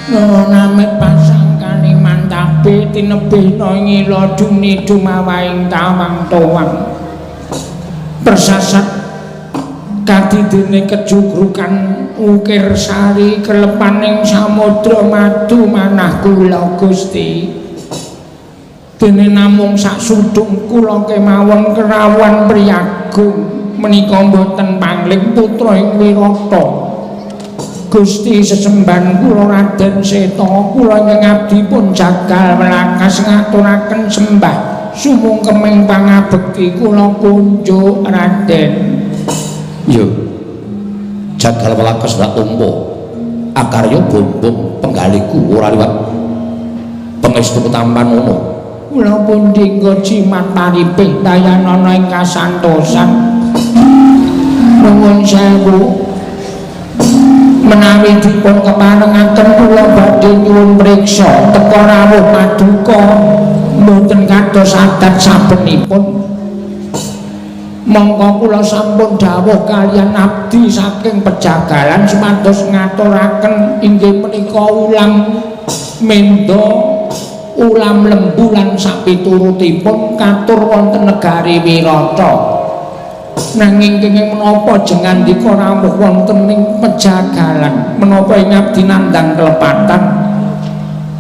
namit pasangkane mantape tinebihna ngila duni dumawaing tawang towang persasat kadidene kejugrukan ukir sari kelepaning samudra madu manah kula Gusti dene namung sak sudung kula kemawon kerawan priyagung menika boten pangling putra ing Wirata Gusti sesembahan kula Raden Seta kula ing abdi pun jagal welakas ngaturaken sembah sumungkeming pangabekti kula kunjuk Raden. Yo jagal welakas rak umpa akarya bombong penggaliku ora liwat pangestu ketampan ngono kula pun dinggo jimat paripih dayanana ing kasantosan nuwun sewu menawi dipun keparengaken kula badhe nyuwun priksa teka rawuh paduka mboten kados adat sabenipun mongko kula sampun dawuh kaliyan abdi saking pejagalan supados ngaturaken inggih menika ulam mendo ulam lembu lan sapiturutipun katur wonten negari Wirata nanging kenging menapa jengandika rawuh wonten ing pejagalan menapa ing abdi nandhang kelepatan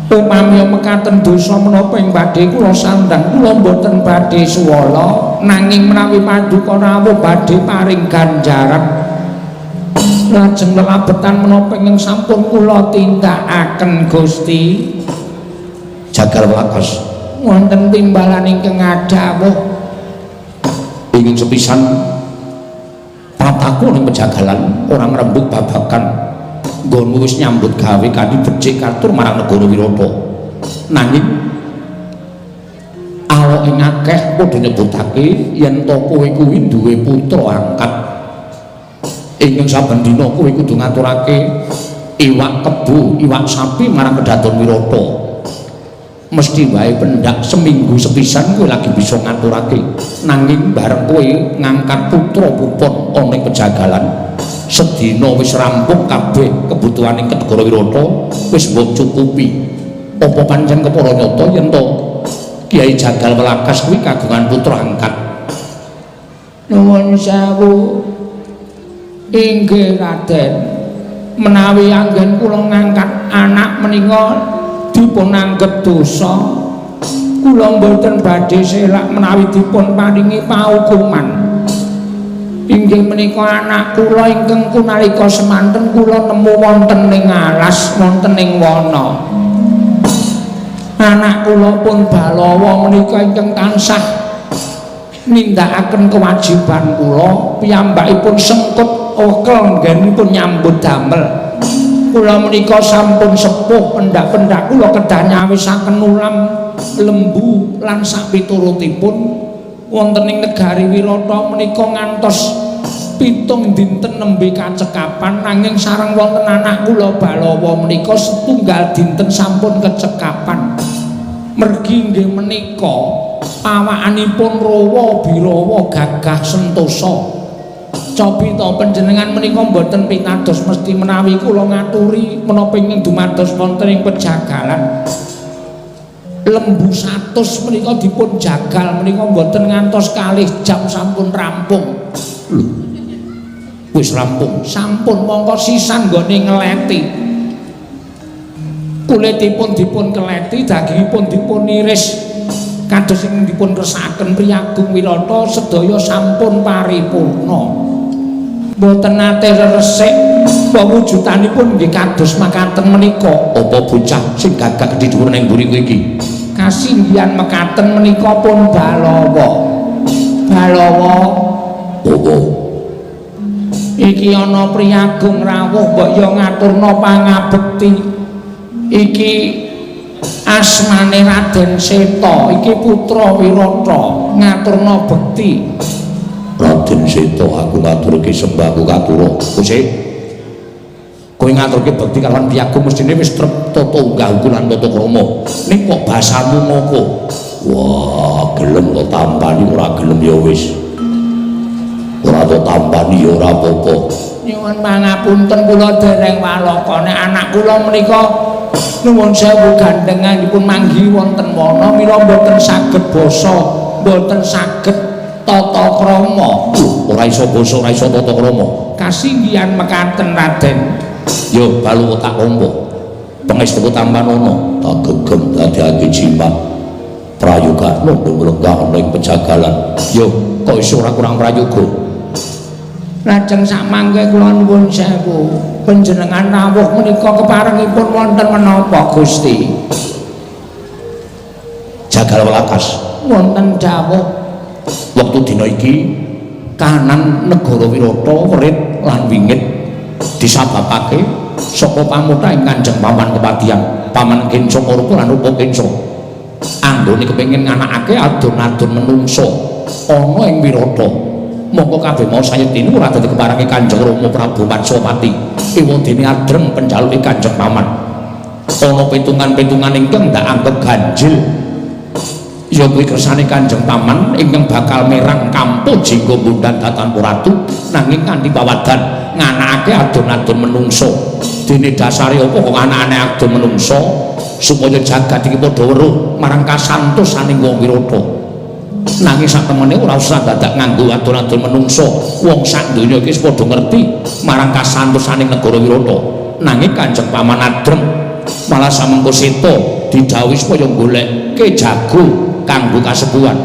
upami mekaten dosa menapa ing badhe kula sandhang kula mboten badhe suwala nanging menawi paduka rawuh badhe paring ganjaran lajeng lelabetan menapa ing sampun kula tindakaken Gusti jagal welakas wonten timbalan ingkang adhawuh ingin sepisan pataku ning pejagalan orang rembug babakan nggonmu wis nyambut gawe kanthi becik katur marang negara Wirata nanging awak ing akeh padha nyebutake yen to kowe kuwi duwe putra angkat ingkang saben dina kowe kudu ngaturake iwak kebu iwak sapi marang kedhaton Wirata mesti wae pendak seminggu sepisan kowe lagi bisa ngaturake nanging bareng kowe ngangkat putra pupon ana ing pejagalan sedina wis rampung kabeh kebutuhaning Kedegara Wirata wis mbok cukupi apa pancen kepara nyata yen to Kiai Jagal Welakas kuwi kagungan putra angkat nuwun sewu inggih Raden menawi anggen kula ngangkat anak menika dipun anggep dosa kula mboten badhe selak menawi dipun paringi paukuman inggih menika anak kula ingkang kunalika semanten kula nemu wonten ing alas wonten ing wana anak kula pun Balawa menika ingkang tansah nindakaken kewajiban kula piyambakipun sengkut okel nggenipun nyambut damel kula menika sampun sepuh pendak-pendak kula kedah nyawisaken ulam lembu lan sapiturutipun wonten ing negari Wirata menika ngantos 7 dinten nembe kacekapan nanging sareng wonten anak kula Balawa menika setunggal dinten sampun kecekapan mergi nggih menika awakanipun rawa birawa gagah sentosa Copita panjenengan menika mboten pitados mesti menawi kula ngaturi menapa ingkang dumados wonten ing pejagalan lembu 100 menika dipun jagal menika mboten ngantos kalih jam sampun rampung lho wis rampung sampun mongko sisan nggone ngeleti kulitipun dipun keleti dagingipun dipun iris kados ing dipun resakaken Priyagung Wirata sedaya sampun paripurna mboten nate resik pawujudanipun nggih kados makaten menika apa bocah sing gagah gedhe dhuwur ning mburi kowe iki kasinggihan mekaten menika pun Balawa iki ana Priyagung rawuh mbok yo ngaturna pangabekti iki asmane Raden Seta iki putra Wirata ngaturna bekti Raden Seta aku ngaturke sembahku katura Gusti kowe ngaturke bekti kalawan Priyagung mestine wis tata unggah ukuran tata krama ning kok basamu ngoko wah gelem kok tampani ora gelem ya wis ora to tampani ya ora apa-apa nyuwun pangapunten kula dereng walaka nek anak kula menika nuwun sewu gandhenganipun manggi wonten wana mila mboten saged basa mboten saged tata krama ora iso basa ora iso tata krama kasinggihan mekaten Raden yo balu tak rompo pangestu tampanono tak gegem dadiake jimat prayoga lenggah ning pejagalan yo kok iso ora kurang prayoga lajeng samangke kula nuwun sewu panjenengan rawuh menika keparengipun wonten menapa Gusti jagal welakas wonten dawuh wektu dina iki kahanan negara Wirata werit lan wingit disababake saka pamuta ing Kanjeng Paman Kepatihan Paman Kinso Rupa lan Rupa Kinso anggone kepengin nganakake adon-adon menungso ana ing Wirata mongko kabeh mau sayetine ora dadi keparengi Kanjeng Rama Prabu Matsapati ewadene adreng penjaluke Kanjeng Paman ana pitungan-pitungan ingkang ndak anggap ganjil ya kuwi kersane Kanjeng Paman ingkang bakal merang kampuh jingga bundan datan Ratu nanging kanthi pawadan nganakake adon-adon menungso dene dasare apa kok anakane adon menungso supaya jagat iki padha weruh marang kasantosaning wong Wirata nanging sak temene ora usah dadak nganggo adon-adon menungso wong sak donya iki wis padha ngerti marang kasantosaning negara Wirata nanging Kanjeng Paman adreng malah samengko seta didhawuhi supaya goleke jago kanggo kasepuhan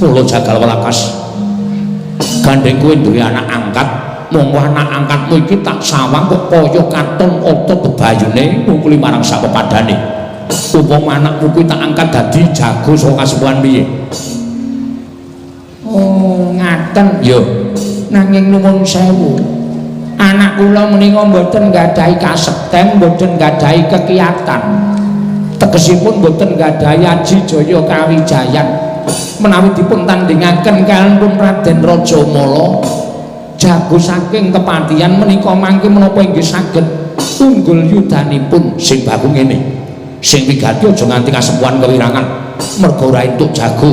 mula jagal welakas gandeng kowe duwe anak angkat monggo anak angkatmu iki tak sawang kok kaya katon otot bebayune ngukuli marang sak pepadane upama anakmu kuwi tak angkat dadi jago saka kasepuhan piye oh ngaten yo nanging nuwun sewu anak kula menika mboten nggadahi kasekten mboten nggadahi kekiyatan tegesipun mboten nggadahi aji jaya kawijayan menawi dipun tandhingaken kaliyan pun Raden Rajamala jago saking kepatihan menika mangke menapa inggih saged tunggul yudanipun sing baku ngene sing wigati aja nganti kasepuhan kewirangan mergo ora entuk jago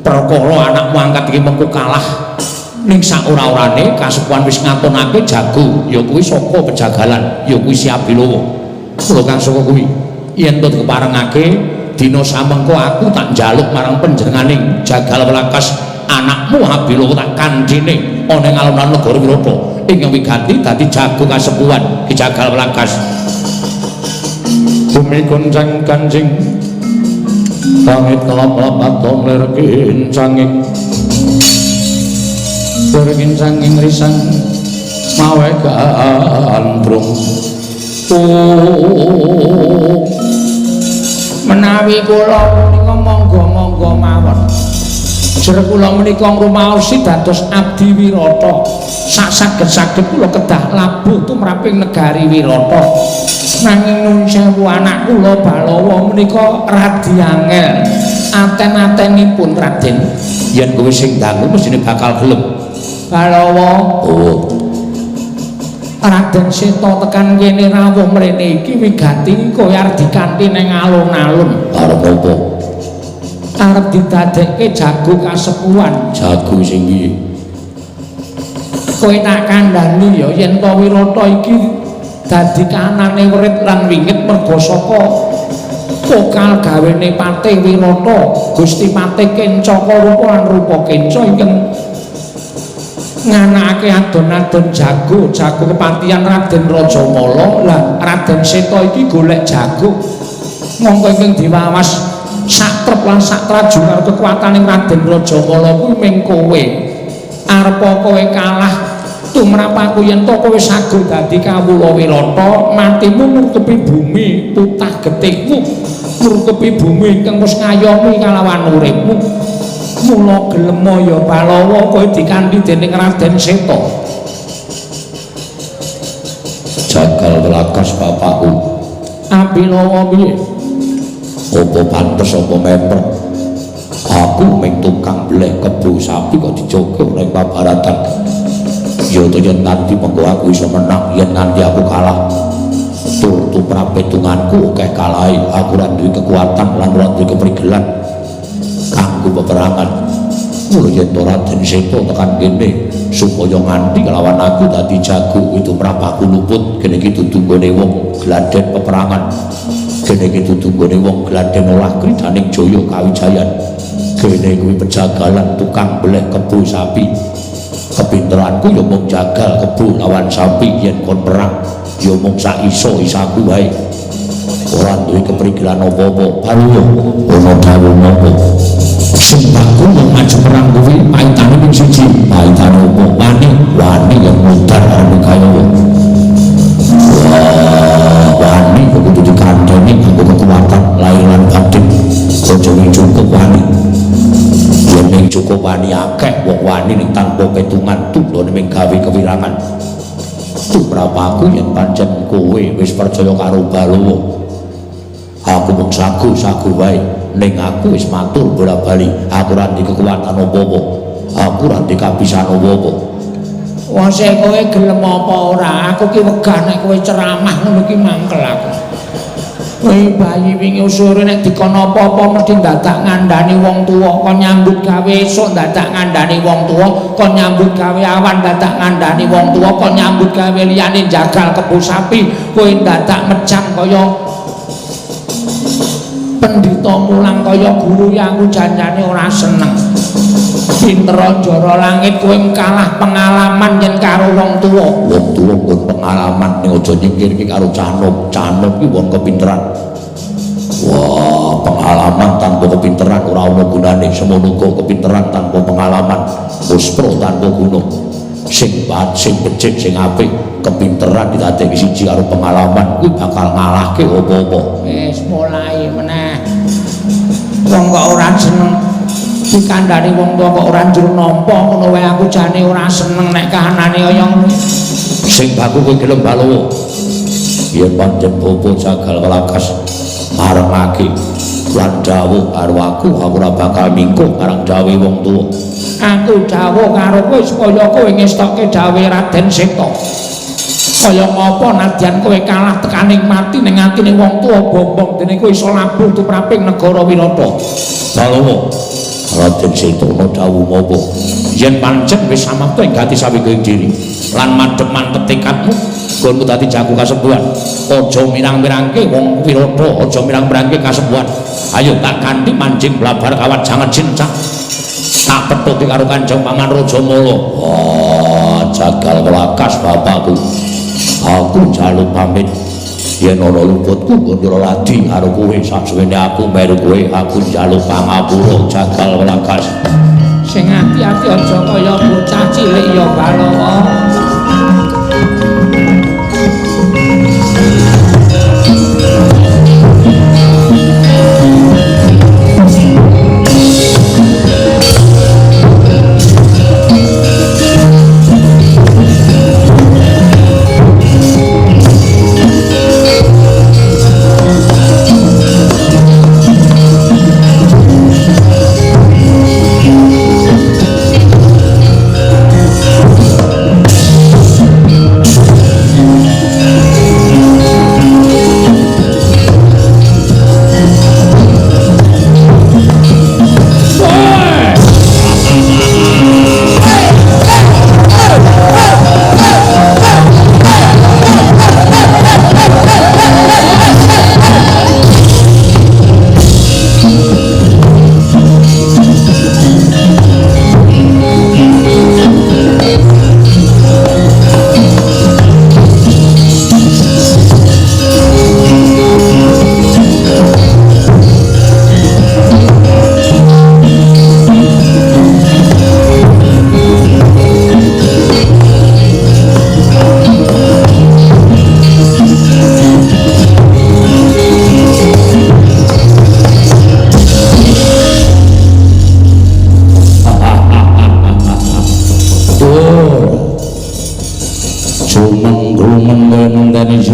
prakara anakmu angkat iki mengko kalah ning sak ora-orane kasepuhan wis ngatonake jago ya kuwi saka pejagalan ya kuwi Si Abilawa kula kang saka kuwi yen to keparengake dina samengko aku tak njaluk marang panjenenganing jagal welakas anakmu Abilawa tak kandhine ana ing alun-alun negara Wirata ingkang wiganti dadi jago kasepuhan Ki Jagal Welakas bumi goncang kancing langit kelap-kelap atom ler kincanging berkincanging risang mawe gandrung menawi kula menika monggo-monggo mawon jer kula menika ngrumaosi dados abdi Wirata sak saged-saged kula kedah labuh tumraping negari Wirata nanging nuwun sewu anak kula Balawa menika radi angel aten-atenipun Raden yen kowe sing dangu mesine bakal gelem Balawa oh Raden Seta tekan kene rawuh mrene iki wigati kowe arep dikanthi ning alun-alun arep apa arep didadekke jago kasepuhan jago sing piye kowe tak kandhani ya yen to Wirata iki dadi kanane werit lan wingit merga saka pokal gawene Patih Wirata Gusti Patih Kencaka Rupa lan Rupa Kenca ingkang nganakake adon-adon jago kepatihan Raden Rajamala lah Raden Seta iki golek jago mongko ingkang diwawas sak trep lan sak traju karo kekuataning Raden Rajamala kuwi mung kowe arepa kowe kalah tumrap aku yen to kowe saged dadi kawula Wirata matimu murkepi bumi tutah getihmu murkepi bumi ingkang wis ngayomi kalawan uripmu mula gelem ya Balawa kowe dikanthi dening Raden Seta Jagal Welakas bapakku Abilawa piye apa pantes apa memper aku mung tukang bleh kebo sapi kok dijogo ning pabaratan ya to yen nganti mengko aku iso menang yen nganti aku kalah tur tumrap petunganku akeh kalahe aku ora duwe kekuatan lan ora duwe keprigelan kanggo peperangan mula yen Raden Seta tekan kene supaya nganti kelawan aku dadi jago itu tumrap aku luput kene iki dudu gone wong gladen peperangan dudu nggone wong Gladhen olah kridaning Jaya Kawijayan. Kene kuwi pejagalan tukang beleh kebo sapi. Kepinteranku ya mung jagal kebo lawan sapi yen kon perang ya mung sak iso-isaku wae. Ora duwe keprigelan apa-apa. Baru ana dawuh napa? Sing baku mung maju perang kuwi paitane mung siji. Paitane apa? Wani yang mudar karo kaya wani kudu dikandani nganggo kekuatan lahir lan batin. Aja cukup wani. Yen ning cukup wani akeh wong wani ning tanpa petungan tulone ming gawe kewirangan. Tumrapaku yen pancen kowe wis percaya karo Balawa. Aku mung sagu-sagu wae ning aku wis matur bola-bali aku ora ndek kekuatan apa-apa. Aku ora ndek kabisan apa-apa. Wong sing kowe gelem apa ora? Aku ki wegah nek kowe ceramah ngono ki mangkel aku. Kowe bayi wingi usure nek dikono apa-apa mesti dadak ngandani wong tuwa, kon nyambut gawe esuk dadak ngandani wong tuwa, kon nyambut gawe awan dadak ngandani wong tuwa, kon nyambut gawe liyane jagal kebo sapi, kowe dadak mecang kaya pendhita mulang kaya guru yang aku janjane ora seneng. Pinter jara langit kowe kalah pengalaman yen karo wong tuwa. Wong tuwa nggon pengalaman ning aja nyingkirke karo canom. Canom ki wong kepinteran. Wah, pengalaman tanpa kepinteran ora ana gunane. Semono uga kepinteran tanpa pengalaman muspro tanpa guna. Sing becik sing apik kepinteran ditadeki siji karo pengalaman kuwi bakal ngalahke apa-apa. Wis mulai meneh. Wong kok ora seneng dikandani wong tuwa kok ora njur nampa ngono wae aku jane ora seneng nek kahanane kaya ngono. Sing baku kowe gelem Balawa. Yen pancen bobo jagal welakas marengake lan dawuh karo aku ora bakal mingkuh marang dawuhe wong tuwa. Aku dawuh karo kowe supaya kowe ngestokke dawuhe Raden Seta. Kaya ngapa nadyan kowe kalah tekaning mati ning atine wong tuwa bombong dene kowe iso labuh tumraping negara Wirata. Balawa Raden Seta ana dawuh apa? Yen pancen wis samapta ing gati sawingking diri lan madhep mantep tekadmu nggonmu dadi jago kasembuhan. Aja mirang-mirangke wong Wirata, aja mirang-mirangke kasembuhan. Ayo tak ganti mancing blabar kawat jangan cincak. Tak petuki karo Kanjeng Paman Rajamala. Wah, jagal welakas bapakku. Aku jaluk pamit yen ana luputku nggon ladi karo kowe sasuwene aku meru kowe aku njaluk pangapura jagal welakas. Sing ati-ati aja kaya bocah cilik ya Balawa.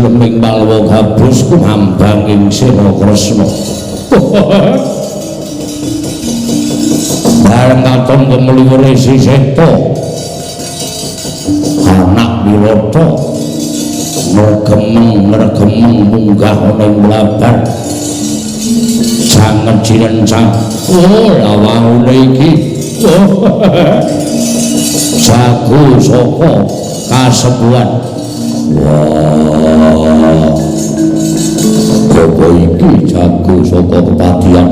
Leming Balawa gabus kumambang ing Sena Kresna. Bareng katon kemliwure si Seta. Anak Wirata mergemeng munggah ana ing blabar. Sanget jirencang. Oh, lawangune iki. Jago saka kasembuhan. Wah, Joko iki jago saka kepatihan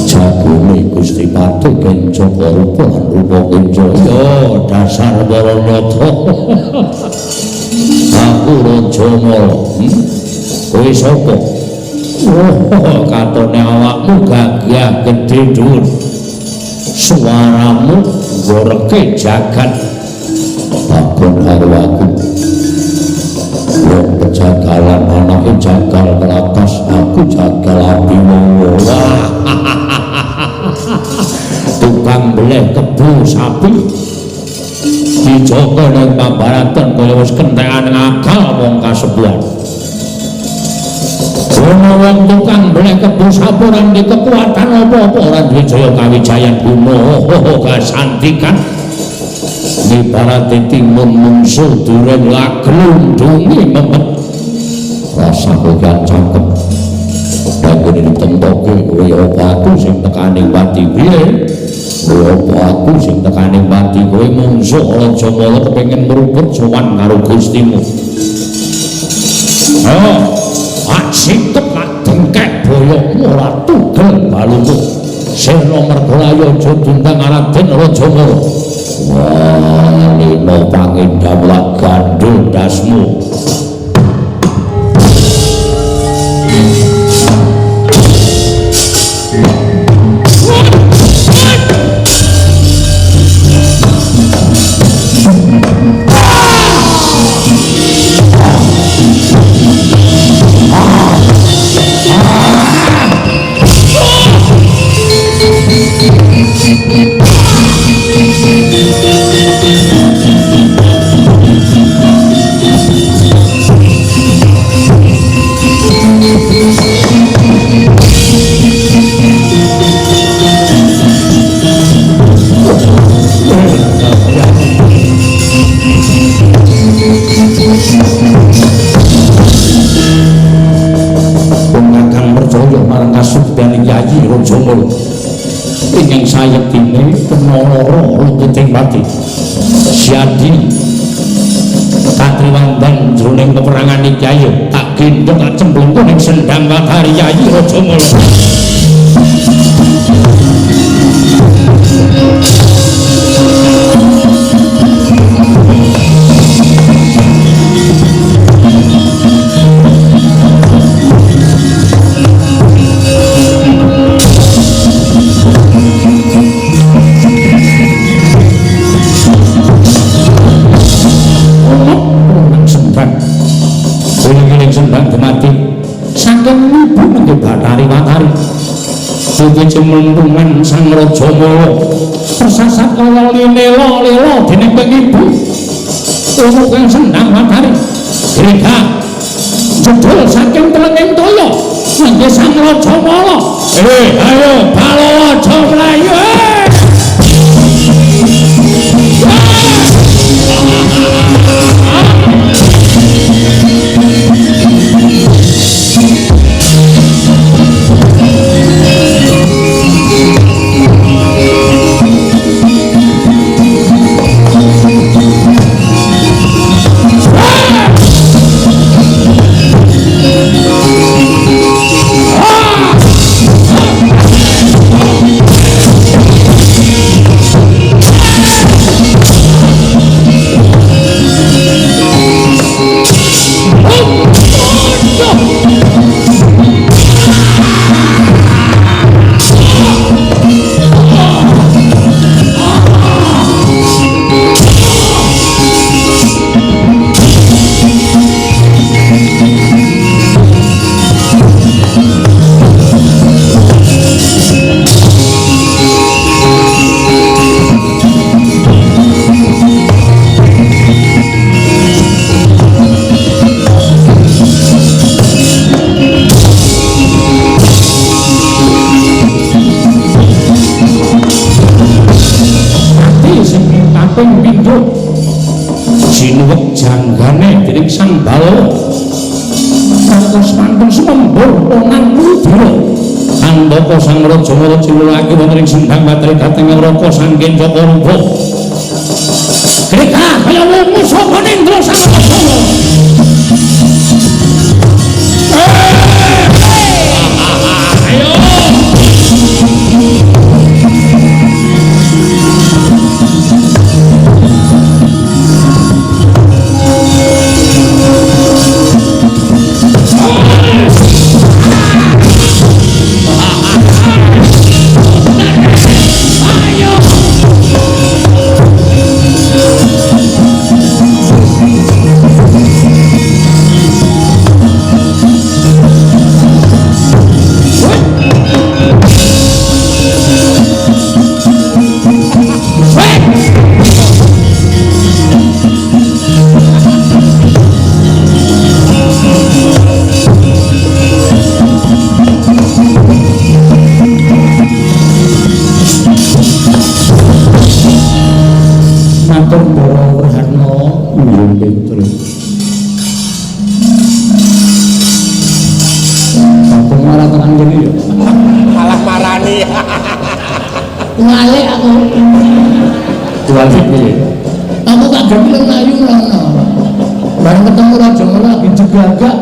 jagone Gusti Pati Kencaka rupa lan rupa Kencaya dasar para nyata aku Rajamala kowe sapa katone awakmu gagah gedhe dhuwur suaramu goreke jagat bakon arwaku wong pejagalan anake jagal kelakas aku jagal abimawa tukang beleh kebu sapi dijaga nang pambaratan kaya wis kentekan akal wong kasebuan ono wong tukang beleh kebu sapi ora duwe kekuatan apa-apa ora duwe jaya kawijayan guna kasantikan ibarat timun mungsuh durung laglung dungi memet rasa kogan cangkem bangun ditemtoke kowe apa aku sing tekaning pati piye kowe apa aku sing tekaning pati kowe mungsuh Rajamala kepengin meruput sowan karo Gustimu sikep lak dengkek boyokmu ora tugel balungmu sira mergolaya aja dundang Raden Rajamala walino pangindam lak gandul dasmu Rajamala ingkang sayektine kena lara lumputing pati siadi katriwandang jroning peperangan iki ayo tak gendhong tak cemplungku ning sendhang Watari Yayi Rajamala Dadi cementungan Sang Rajamala tersasat kaya lela-lela dening pengibu umuk kang sendhang Watari grega jedul saking telenging toya kangge Sang Rajamala ayo Balawa aja mlayu sinuwek janggane dening Sang Balawa kantos mantun sumembur ponang mudra andhaka Sang Rajamala ciwulake wonten ing sendhang Watari dhateng Raka Sang Kencaka rupa greka kaya wong musuh Indra Sang Rajamala Ngalik aku. Diwalik piye? Aku tak gelem mlayu ngono. Bareng ketemu raja lagi jegagak.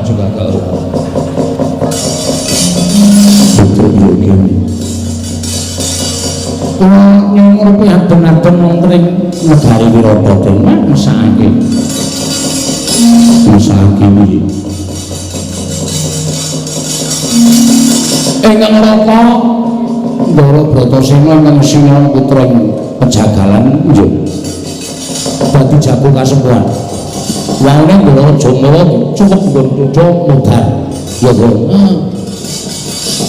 Jegagak. Betul yo yang rupiah benar-benar mengkering negari Wirabada mesake ini ingkang raka Ndara Bratasena lan Sina putra Pejagalan nggih dadi jago kasempuhan wae Ndara Jomara cukup nggodha modal ya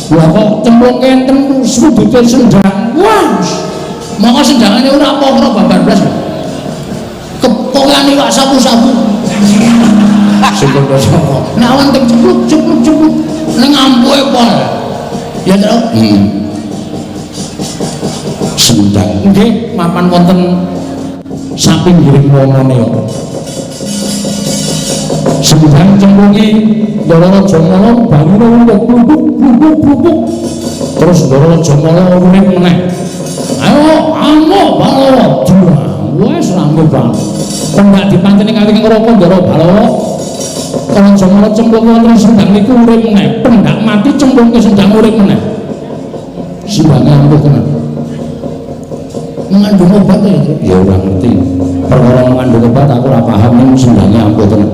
lha kok cemplung kenten sudute sendang wah mongko sendangane ora apa-apa babar blas kepokan iwak sapu-sapu sing kok sapa nek wonten cepluk ning ampuhe pol ya terus sendang nggih mapan wonten sapinggiring wonone kok sendang cemplungi Ndara Jamala bangune blubuk terus Ndara Jamala urip meneh ayo amuk Balawa wis rame banget kok gak dipanteni kali ngroko Ndara Balawa Ndara Jamala cemplung wonten sendang niku urip meneh pendak mati cemplung ke sendang urip meneh sendangé ampuh tenan mengandung obat ya ora ngerti perkara mengandung obat aku ora paham ning sendangé ampuh tenan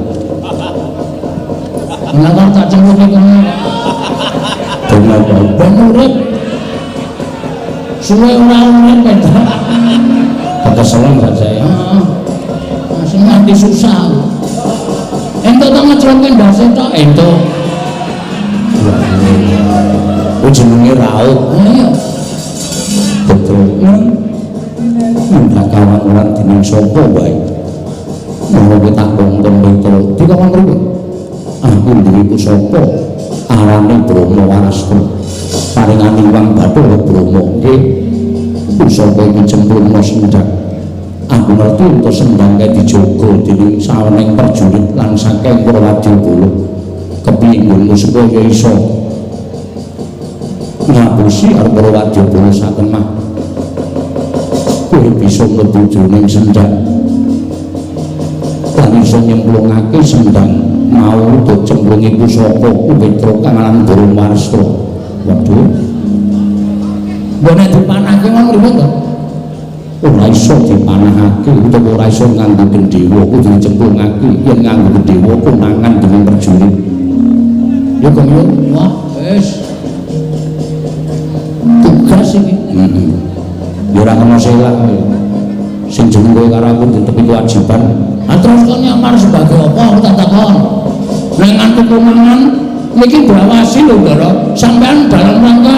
menakar tak cemplung ke kene ben urip suwe ora urip pedha kekeselan gak saya sing mati susah ento tak ngeclongke ndase tok ento jenenge raut iya betul ndak kawan orang dinin sapa wae mau tak bongkon betul dikon mriki aku duwe pusaka arane Bromo Warastu paringane Wang Bathara Bromo nggih pusaka iki cemplungna sendang aku ngerti untuk sendang kae dijaga dening sawening prajurit lan saking para wadyabala kepiye nggonmu supaya iso ngapusi arep para wadyabala saken mah kowe bisa mlebu jroning sendang lan iso nyemplungake sendang mau untuk cemplungi pusaka Petra kanganan Bromo Warastu waduh nek dipanahke ngono ribet to ora iso dipanahake utawa ora iso nganggo gendhewa kudu dicemplungake yen nganggo gendhewa konangan dening prajurit ya kok yo wah wis tugas iki ya ora kena selak sing jeneng kowe karo aku ditepi kewajiban terus kok nyamar sebagai apa aku tak takon nek nganti konangan niki diawasi lho Ndara sampean dalam rangka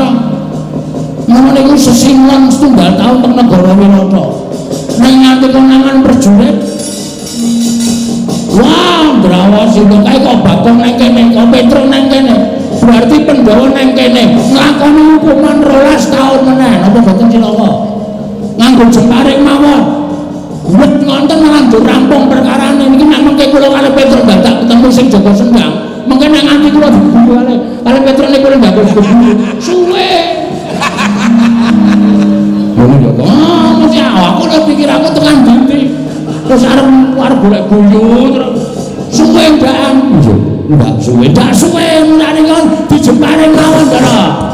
ngono niku sesimulan setunggal tahun teng negara Wirata nek nganti konangan prajurit wah diawasi kok kae kok Bagong nang kene kok Petra nang kene berarti Pandhawa nang kene nglakoni hukuman 12 tahun meneh napa boten cilaka nganggo jemparing mawon wit ngonten lanjut rampung perkarane niki nek mengke kula karo Petra dadak ketemu sing jaga sendang mengke nek nganti kula dibunuh karo Petra niku ndak suwe ngono ya kok mesti aku lho pikir aku tekan ndi terus arep golek guyu terus suwe mbak ndak suwe mulane kon dijempare mawon karo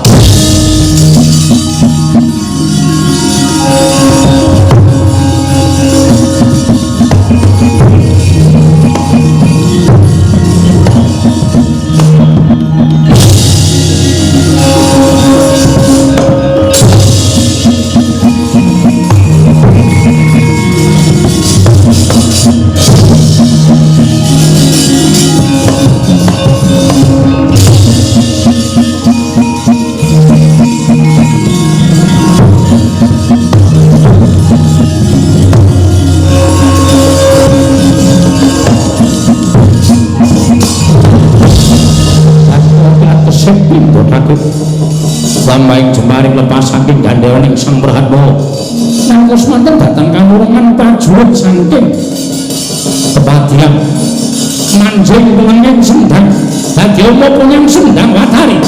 Lamaing jemaring lepas saking gandewaning Sang Prahatma nangkus manten dhateng kamurungan prajurit saking kepadian manjing pelenging sendang dadi omong sendang watari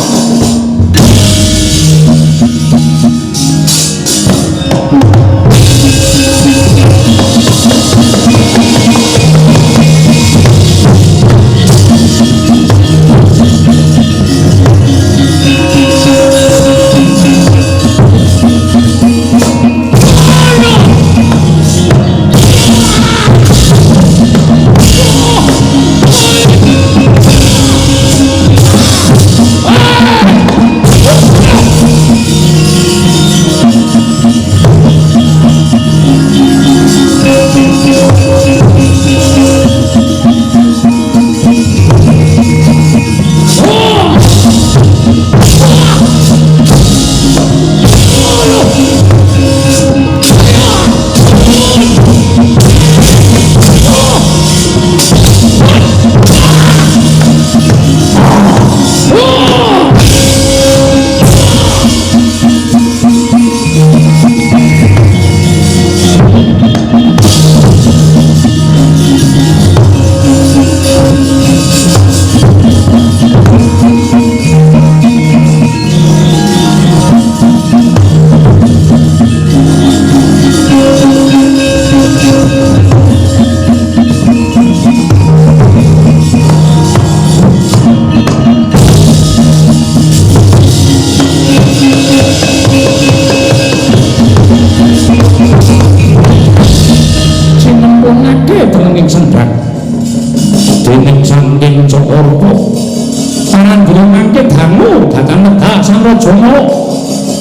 Jomo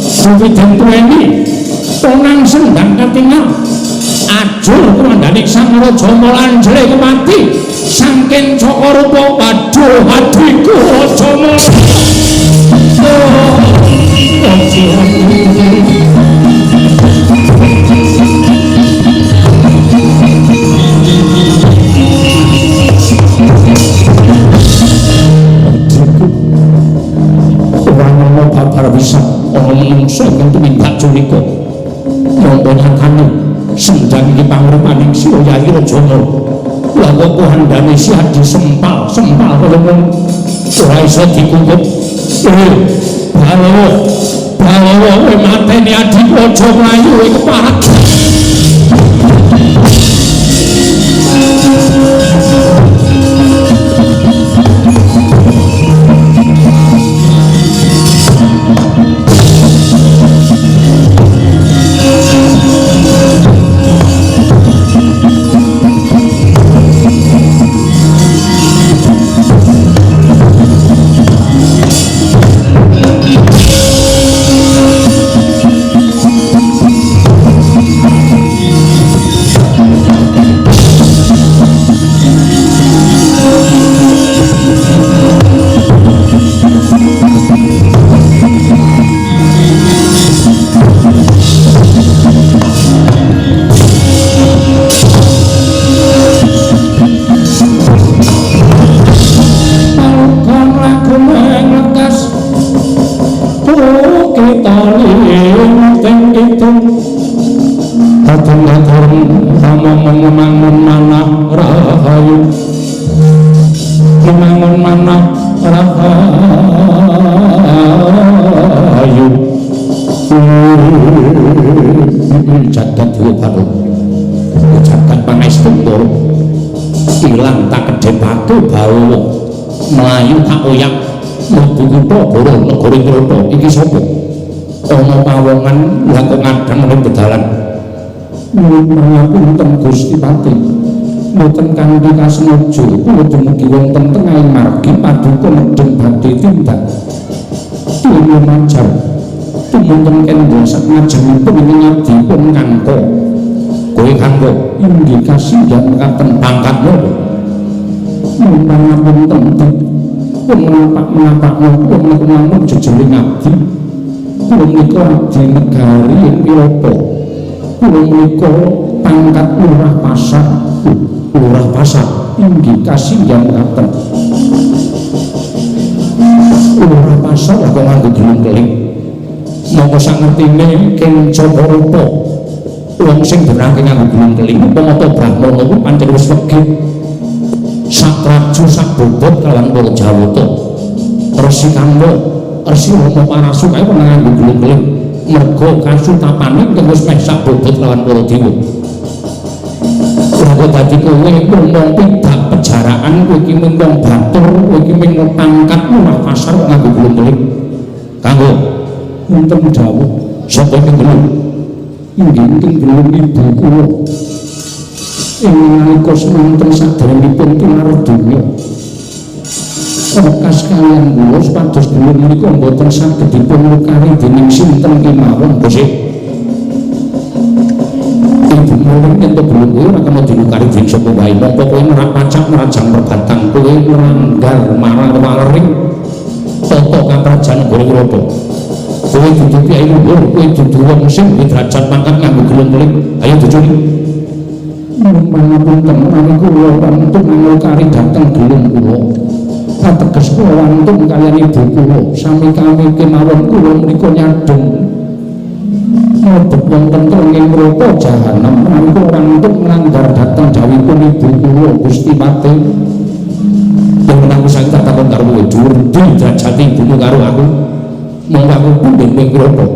Suwideng tuweni tonang sendang katingal ajur kumandhaning Sang Raja Malanjre kemati saking Cakarupa waduh adhiku Jomo menungso ingkang tumindak cunika monggo nyangkani sendang iki panguripaning Sira Yayi Rajana lawa kohandane sihat disempal kaya ngono ora iso dikukup balawa kowe mateni adhiku aja mlayu kowe keparat ilang tak kedhepake bawa mlayu tak oyak mlebu kutha Boro negara Trata iki sapa ana pawongan lha kok ngadhang ning bedalan ngapunten Gusti Pati mboten kanthi kasengaja kula dumugi wonten tengahing margi paduka medheng badhe tindak tuwa majar tumunten kendel sak ngajengipun ing ngabdipun kangka kowe kangka inggih kasinggihan katen pangkatmu ngapunten pun menapak namun jejeling abdi kula menika abdi negari ing Piroto kula menika pangkat lurah pasar inggih kasinggihan katen lurah pasar kok nganggo gelung keling mongko sak ngertine kenca Paraga wong sing berangke nganggo gelung keling pamata Brahmana ku pancen wis wegih sak raju sak bobot kalawan para Jawata Resi Kanggo Resi Rama Parasu kae nganggo gelung keling merga kasutapane kang wis meh sak bobot kalawan para dewa ora dadi kowe ngomong pidak pejaraan kowe iki mung batur kowe iki mung pangkat lurah pasar nganggo gelung keling kanggo wonten dawuh sapa ing gelung inggih gelung ibu kula ing nalika semanten saderengipun tinaruh donya Okas kaliyan kula supados gelung menika mboten saged dipun lukari dening sinten kemawon Gusti ibu mulung ento gelung kowe ora kena dilukari dening sapa wae mongko kowe merak pacak merajang perbatang kowe nglanggar marang walering tata kaprajan Gorontalo kowe dudu piyai luhur kowe dudu wong sing derajat pangkat nganggo gelung keling ayo jujur manapun temen kula wonten nglukari dhateng gelung kula ateges kula wonten kaliyan ibu kula sami kami kemawon kula menika nyadeng mlebet wonten tenging neraka jahanam menika wonten nglanggar dhateng jawipun ibu kula Gusti Pati yen menawi sak tak takon karo kowe dhuwur ndi derajate ibumu karo aku monggo aku pundhen ing neraka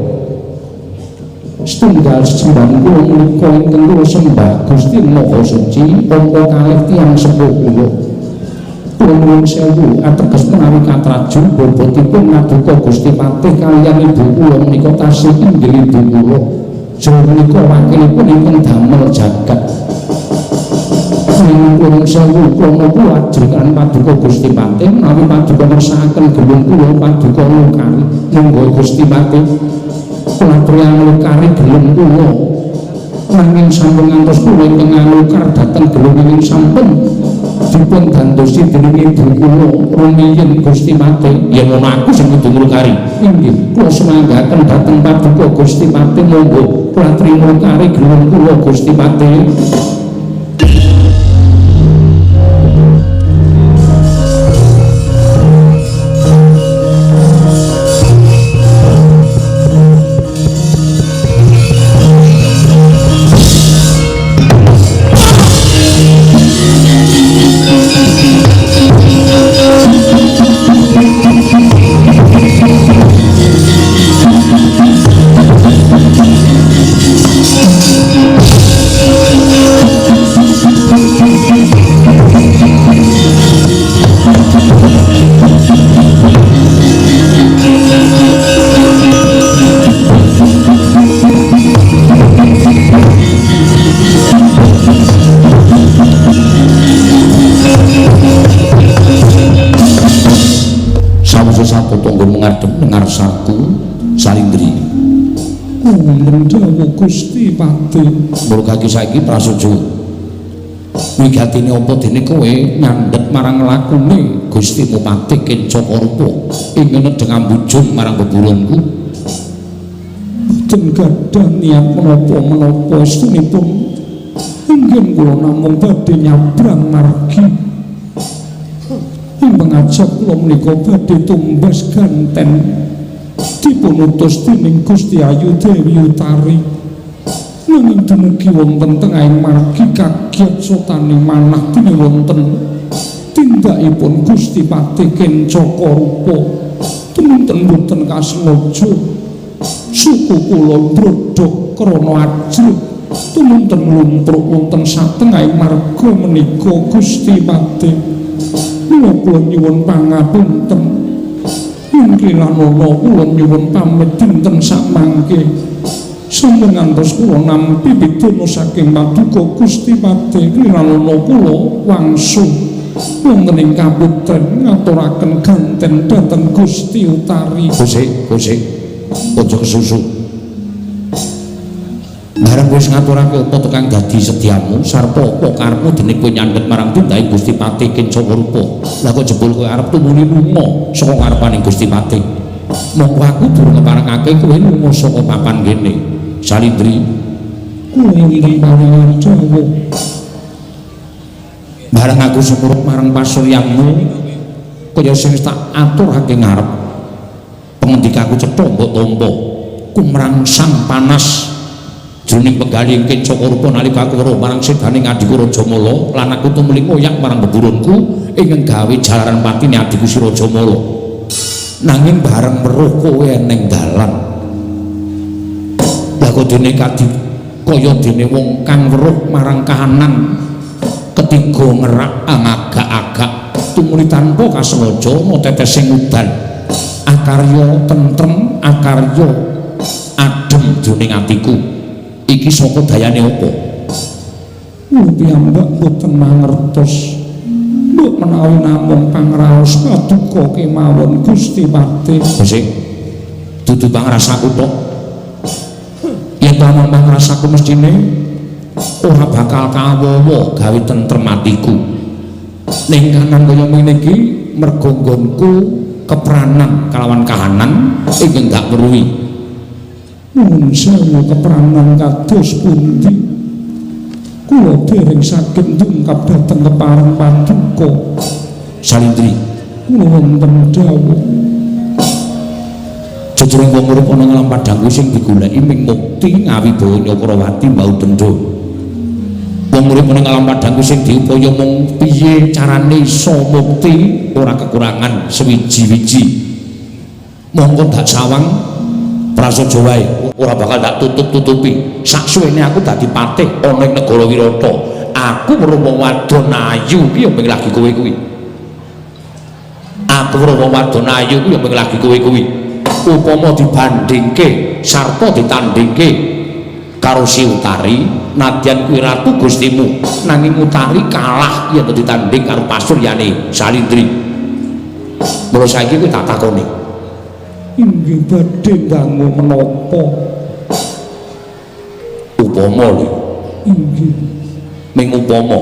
setunggal sembah kula menika ingkang kula sembah Gusti Maha Suci pangka kalih tiyang sepuh kula kula nuwun sewu ateges menawi katraju bobotipun ngaduka Gusti Patih kaliyan ibu kula menika tasih inggih ibu kula jero menika wakilipun ingkang damel jagat nuwun sewu kula ajeng paduka Gusti Patih menawi paduka ngersakaken gelung kula paduka lukari monggo Gusti Patih kulatriyan lukari gelung kula nanging sampun ngantos kula ingkang ngalukar dhateng gelung ing sampun dipun gantosi dening ibu kula rumiyin Gusti Patih yen ngono aku sing kudu nglukari inggih kula semanggaken dhateng paduka Gusti Patih monggo kulatriyan lukari gelung kula Gusti Patih Gusti Patih murkake saiki prasaja wigatine apa dene kowe nyandhet marang lakune Gusti Patih Kencakarpa ing nedheng ambujung marang beburonku boten gadah niat menapa-menapa sunipun inggih kula namung badhe nyabrang margi ing pangajab kula menika badhe tumbas ganten dipun utus dening Gusti Ayu Dewi Utari nanging dumugi wonten tengahing margi kagiat sotane manah dene wonten tindakipun Gusti Patih Kencakarpa tumunten boten kasengaja suku kula brodhok krana ajrih tumunten lumpruk wonten satengahing marga menika Gusti Pati. Kula nyuwun pangapunten. Mungkin ana kula nyuwun pamit dinten samangke. Sampun ngantos kula nampi pidana saking Paduka Gusti Pati. Kirana kula wangsul wonten ing kaputren ngaturaken ganten dhateng Gusti Utari. Gusik, aja kesusu. Bareng wis ngaturake apa tukang dadi sediamu sarta apa karepmu dene kowe nyandhet marang tindake Gusti Pati Kincarupa. Lah kok jebul kowe arep tumuni lunga saka ngarepaning Gusti Pati. Monggo aku durung ngeparengake kowe lunga saka papan kene. Salindri, kula ingkang paring Jawa. Bareng aku sumurut marang pasuryanmu kaya sing tak aturake ngarep. Pengendikaku cetha mbok tampa kumrangsang panas jroning penggalih Kincarupa nalika aku weruh marang sedaning adiku Rajamala lan aku tumuli ngoyak marang beburunku ingkang gawe jalaran patine adiku si Rajamala. Nanging bareng weruh kowe ning dalan. Lah kodene kadi kaya dene wong kang weruh marang kahanan ketiga ngerak agak-agak tumuli tanpa kasengaja ana tetesing udan. Akarya tentrem, akarya adem jroning atiku. Iki saka dayane apa? Kula piyambak boten mangertos. Mbok menawi namung pangraos paduka kemawon Gusti Pati. Sing dudu pangrasaku tok. Yen namung pangrasaku mestine ora bakal kawowo gawe tentrem atiku. Ning kanan kaya ngene iki mergo nggonku kepranan kalawan kahanan ingkang gak weruhi. Nuwun sewu kepranan kados pundi kula dereng saged ndungkap dhateng kepareng paduka. Salindri, kula wonten dawuh jejering wong urip ana ngalam padangku sing digoleki ming mukti ngawi bawa Nyakrawati mbau dendha. Wong urip ana ngalam padangku sing diupaya mung piye carane iso mukti ora kekurangan sewiji-wiji. Monggo dak sawang prasaja wae ora bakal tak tutup-tutupi. Saksuwene aku dadi patih ana ing negara Wirata. Aku weruh wong wadon ayu ki ya mung lagi kowe kuwi. Aku weruh wong wadon ayu ki ya mung lagi kowe kuwi. Upama dibandingke sarta ditandingke karo si Utari, nadyan kuwi ratu gustimu, nanging Utari kalah yen ditanding karo pasuryane Salindri. Mula saiki kowe tak takoni. inggih badhe dangu menapa? Upama lho. Inggih. Ming upama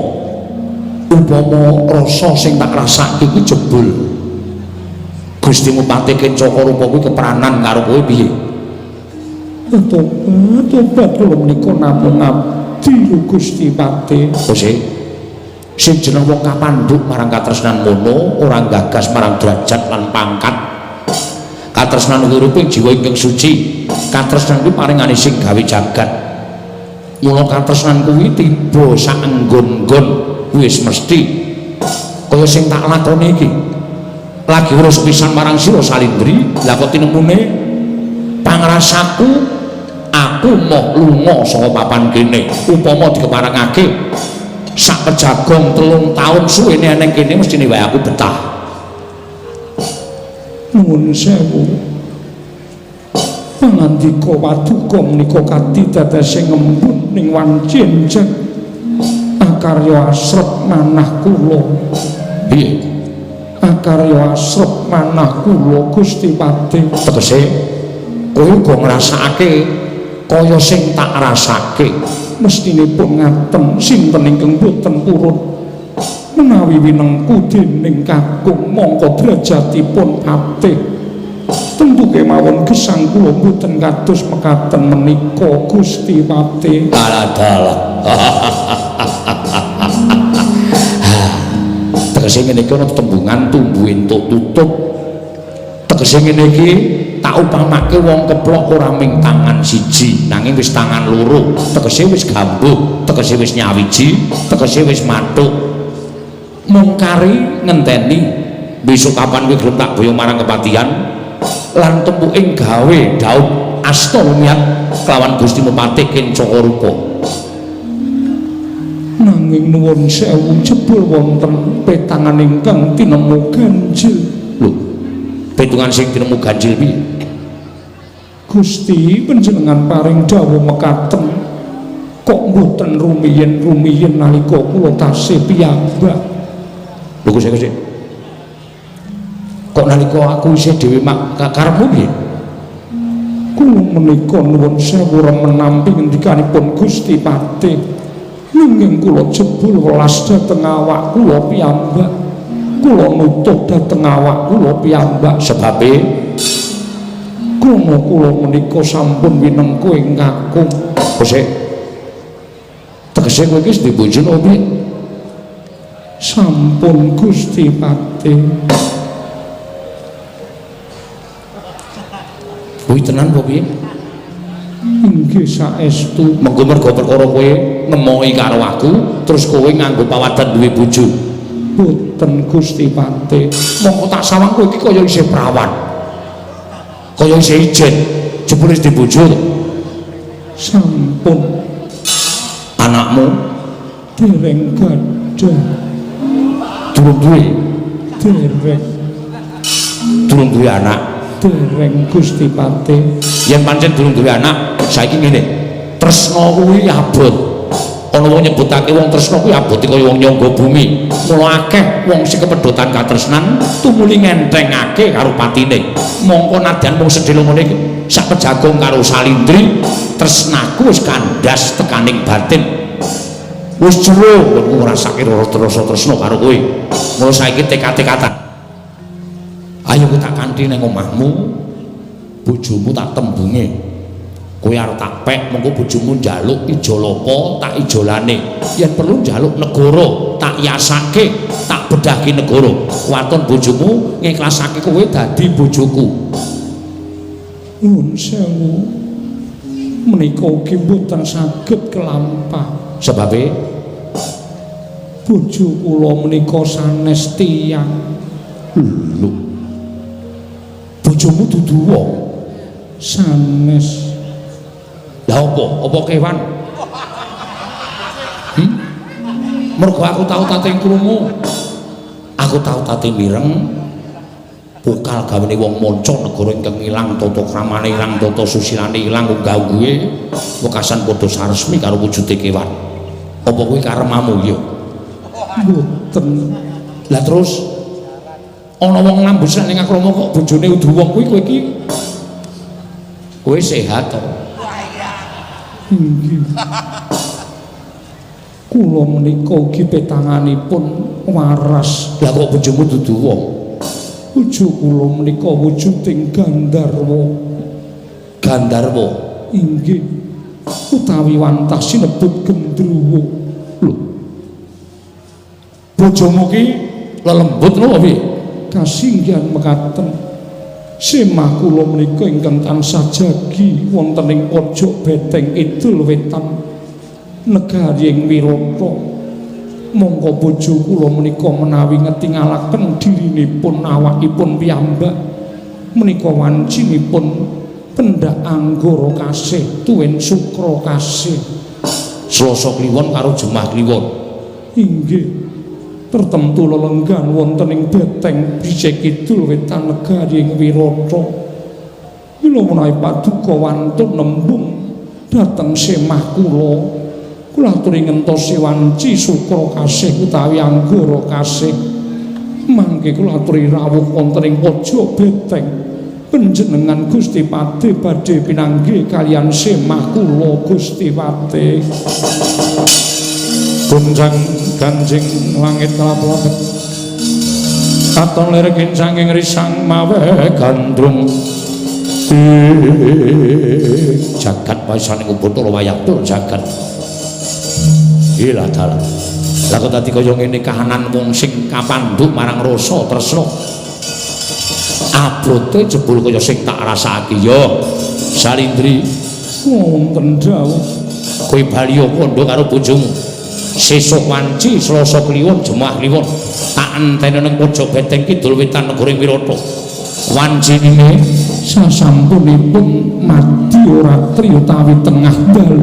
rasa sing tak rasake kuwi jebul Gustimu Pati Kincarupa kuwi kepranan karo kowe piye? Tobat kula menika namung abdi Gusti Pati. Sing jeneng wong kapandhuk marang katresnan mono ora gagas marang derajat lan pangkat. Katresnan uriping jiwa ingkang suci. Katresnan kuwi paringane sing gawe jagat. Mula katresnan kuwi tiba sak enggon-enggon wis mesti kaya sing tak lakoni iki. Lagi urus pisan marang sira Salindri, lha kok tinemune pangrasaku aku mau lunga saka papan kene. Upama dikeparengake sak kejagong 3 taun suwene nang kene mestine wae aku betah. Nuwun sewu. Pangandika paduka menika kanthi dadasing ngembut ning wancinjak akarya asrep manah kula. Piye? Akarya asrep manah kula Gusti Pati. Tegese kowe uga ngrasakake kaya sing tak rasake. Mestinipun ngaten sinten ingkang boten purun menawi winengku dening kakung mongko derajatipun patih tentu kemawon gesang kula boten kados mekaten menika Gusti Pati. Dalah. Tegese ngene iki ana tembungan tumbuh entuk tutup. Tegese ngene iki tak upamake wong keplok ora ming tangan siji nanging wis tangan loro. Tegese wis gambuh, tegese wis nyawiji, tegese wis mathuk. Mung kari ngenteni besok kapan kowe gelem tak boyo marang kepatihan lan tempuking gawe daup asta lumiat kelawan Gustimu Pati Kincarupa. nanging nuwun sewu jebul wonten petangan ingkang tinemu ganjil. Lho, petungan sing tinemu ganjil piye? Gusti panjenengan paring dawuh mekaten kok mboten rumiyin-rumiyin nalika kula tasih piyambak. Lho Gusti. Kok nalika aku isih dhewe mak karepmu piye? Kula menika nuwun sewu remen nampi ngendikanipun Gusti Patih. Nanging kula jebul welas dhateng awak kula piyambak. Kula nutuh dhateng awak kula piyambak sebabe krana kula menika sampun winengku ing kakung. Kosek. Tegese kowe iki wis dibojo opo? Sampun Gusti Patih. Kuwi tenan apa piye? Inggih saestu. Mengko mergo perkara kowe nemoki karo aku, terus kowe nganggo pawadan duwe bojo. Boten Gusti Patih. Mongko tak sawang kowe iki kaya isih prawan. Kaya isih ijen, jebul wis dibojo to. Sampun. Anakmu dereng gadah. Durung duwe. Durung duwe anak. Dereng Gusti Patih. Yen pancen durung duwe anak, saiki ngene. Tresna kuwi abot. Ana wong nyebutake wong tresna kuwi abote kaya wong nyangga bumi. Mula akeh wong sing kepedhotan katresnan tumuli ngentengake karo patine. Mongko nadyan wong sedhela ngene iki sak pejagong karo salindri, tresnaku wis kandas tekaning batin. Wis jero aku ngrasake rasa tresna karo kowe. Mula saiki tekad-tekatan. Ayo ku tak kanthi ning omahmu. Bojomu tak tembunge. Kowe arep tak pek mengko bojomu njaluk ijolapa tak ijolane. Yen perlu njaluk negara tak yasake, tak bedhahke negara. Waton bojomu ngiklasake kowe dadi bojoku. Nuwun sewu. Menika ugi mboten saged kelampah. Sebabe bojo kula menika sanes tiyang. Lho. Bojomu dudu wong sanes. Lah apa kewan? Mergo aku tau tate krungu. Aku tau tate mireng pokal gawene wong manca negara ingkang ilang tata kramane ilang tata susilane ilang unggah-ungguhe wekasan padha saresmi karo wujude kewan. Apa kuwi karemamu ya? Mboten. Lah terus ana wong nambus ning akrama kok bojone udu wong kuwi kowe iki kowe sehat to? Inggih. Kula menika ugi petanganipun waras. Lah kok bojomu dudu wong? Bojo kula menika wujuding Gandharwa. Gandharwa. Inggih. Utawi wantah sinebut Gendruwo. Lho. Bojomu ki lelembut lho piye? Kasinggihan mekaten. Semah kula menika ingkang tansah jagi wonten ing pojok beteng Kidul Wetan negari ing Wirata. Monggo bojo kula menika menawi ngetingalaken dirinipun awakipun piyambak menika wancinipun pendak anggara kasih tuwin sukra kasih. Selasa kliwon karo Jumat kliwon. Inggih. Tertentu lelenggan wonten ing beteng Brijek Kidul Wetan negari ing Wirata. Mila menawi paduka wantun nembung dhateng semah kula aturi ngentosi wanci sukra kasih utawi anggara kasih. Mangke kula aturi rawuh wonten ing pojok beteng panjenengan Gusti Patih badhe pinanggih kaliyan semah kula Gusti Patih. Gunjang Kanjeng langit kalapleket katon lirikin saking risang mawe gandrung jagat paisane Bathara Wayaktul jagat ila dalan lha kok dadi kaya ngene kahanan wong sing kapandhuk marang rasa tresna abote jebul kaya sing tak rasake ya Salindri wonten dawuh kowe bali kandha karo bojomu sesuk wanci Selasa kliwon Jumat kliwon tak enteni ning pojok beteng Kidul Wetan negara Wirata. Wancinine sasampunipun mati ora tri utawi tengah dalu.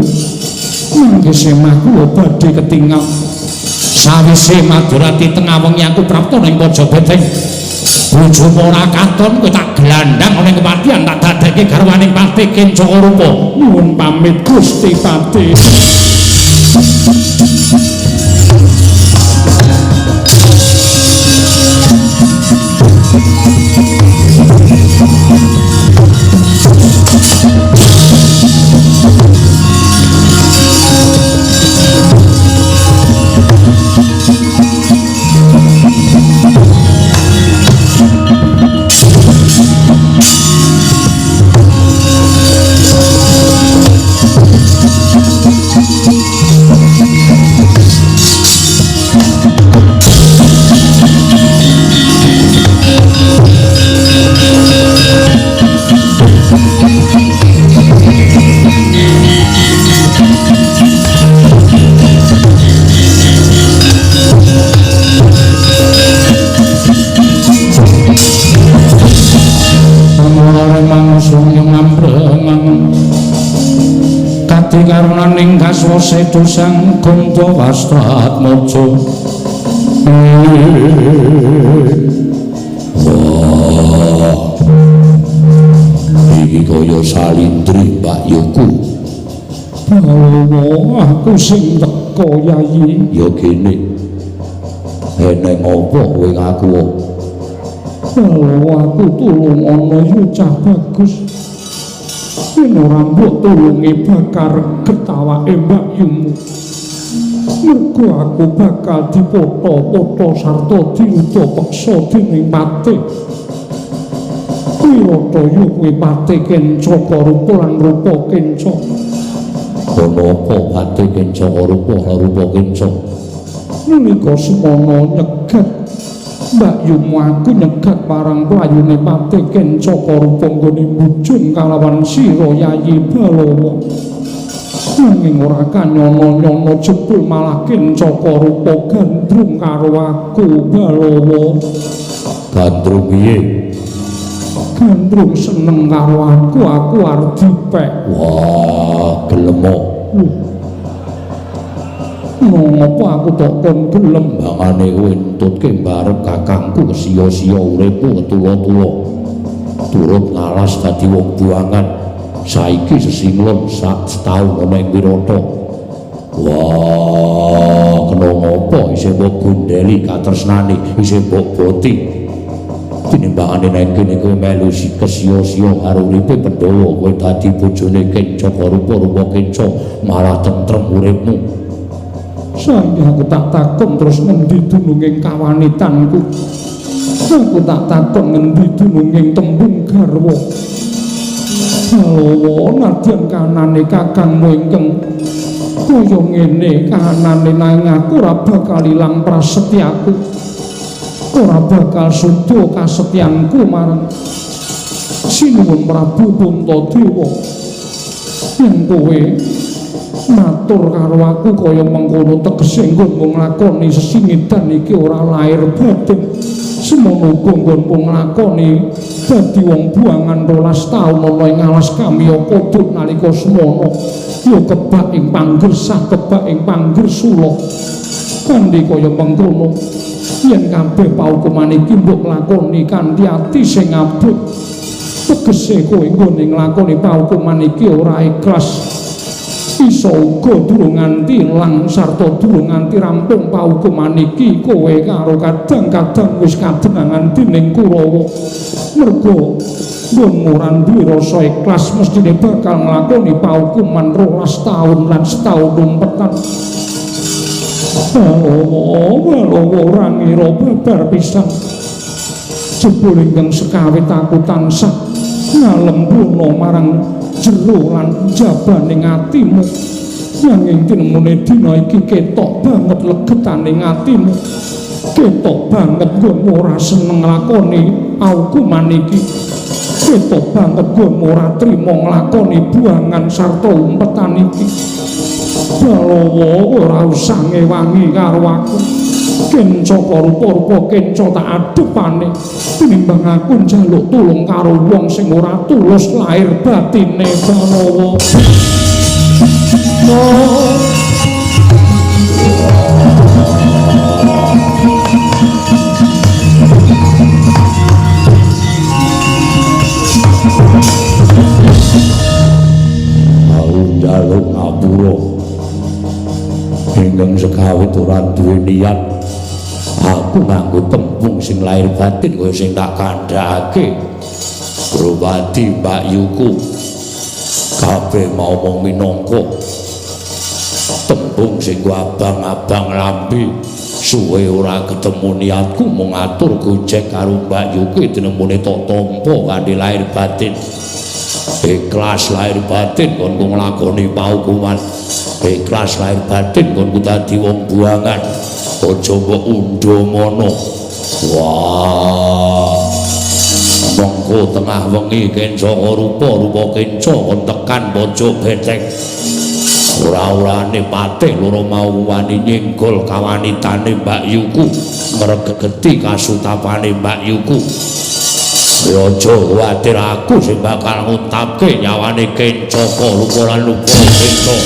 Mangke semah kula badhe ketingal Sawise Madurati tengah wengi aku prapta ning Paja Beteng. Bojomu ora katon kowe tak gelandang ning kepatihan tak dadekke garwaning Pati Kencaka Rupa. Nuwun pamit Gusti Pati. Karonaning kaswase dosang Ganda Wastratmaja. Wah, iki kaya salindri Mbak Yuku. Balawa aku sing teka Yayi. Ya kene. Eneng apa kowe ngaku? Balawa aku tulung ana yu cah bagus. Yen ora mbok tulungi bakar ketawake Mbak Yumu. Mergo aku bakal dipoto-poto sarta diuda peksa dening Pati. Wirata yu kuwi Pati Kencaka Rupa lan Rupa Kencaka. Ana apa Pati Kencaka Rupa lan Rupa Kencaka? Nalika semana nyegat Mbak Yumu aku nyegat parang playune Pati Kencaka Rupa nggone mujung kalawan sira Yayi Balawa. Nanging ora kanyono-nyono jebul malah Kencaka Rupa gandrung karo aku Balawa. Gandrung piye? Gandrung seneng karo aku arep dipek. Wah, gelem. Ngopo aku tok kon gelem bangane kowe entutke barep kakangku kesiya-siya uripmu ketula-tula. Turut ngalas dadi wong buangan. Saiki sesinglon sak setahun ana ing Wirata. Wah, kena ngopo isih mbok gondeli katresnane, isih mbok boti. Tinimbangane nek kene kowe melu kesiya-siya karo uripe Pandhawa, kowe dadi bojone Kencaka Rupa Kencaka, malah tentrem uripmu. Saiki aku tak takon terus ngendi dununging kawanitanku. Aku tak takon ngendi dununging tembung garwa. Balawa nadyan kanane kakangmu ingkang kaya ngene kanane nanging aku ora bakal ilang prasetyaku. Ora bakal suda kasetyanku marang Sinuwun Prabu Puntadewa. Yen kowe matur karo aku kaya mengkono tegese nggonmu nglakoni sesingidan iki ora lair batin. Semono uga nggonmu nglakoni dadi wong buangan 12 taun ana ing alas Kamiya Kodhut nalika semono. Ya kebak ing panggersah, kebak ing panggersula. Kanthi kaya mengkono yen kabeh paukuman iki mbok nglakoni kanthi ati sing abot. Tegese kowe nggone nglakoni paukuman iki ora ikhlas. Isa uga durung nganti lang sarta durung nganti rampung paukuman iki kowe karo kadang-kadang wis kadenangan dening Kurawa. Mergo nggonmu ora duwe rasa ikhlas mestine bakal nglakoni paukuman 12 taun lan setahun umpetan. Balawa ora ngira babar pisan. Jebul ingkang sekawit aku tansah ngalembono marang jero lan jabaning atimu. Nanging tinemune dina iki ketok banget legetaning atimu. Ketok banget nggonmu ora seneng nglakoni paukuman iki. Ketok banget nggonmu ora trima nglakoni buangan sarta umpetan iki. Balawa ora usah ngewangi karo aku. Kencaka Rupa Kencaka tak adepane tinimbang aku njaluk tulung karo wong sing ora tulus lahir batine. Balawa nuwun ngapura ingkang sekawit ora duwe niat aku nganggo tembung sing lahir batin kaya sing tak kandhake Drowadi Mbak Yuku kabeh mau mung minangka tembung sing abang-abang lambe suwe ora ketemu niatku mung ngatur gojek karo Mbak Yuki dinemune tok tampa kanthi lahir batin ikhlas lahir batin kon nglakoni paukuman ikhlas lahir batin kon dadi wong buangan aja mbok undha mono wah mongko tengah wengi kenca rupa kenca kon tekan pojok beteng ora-orane patih loro mau wani nyenggol kawanitane Mbak Yuku ngregeti kasutapane Mbak Yuku aja kuwatir aku sing bakal nguntapke nyawane kenca lupa lan lupa kenca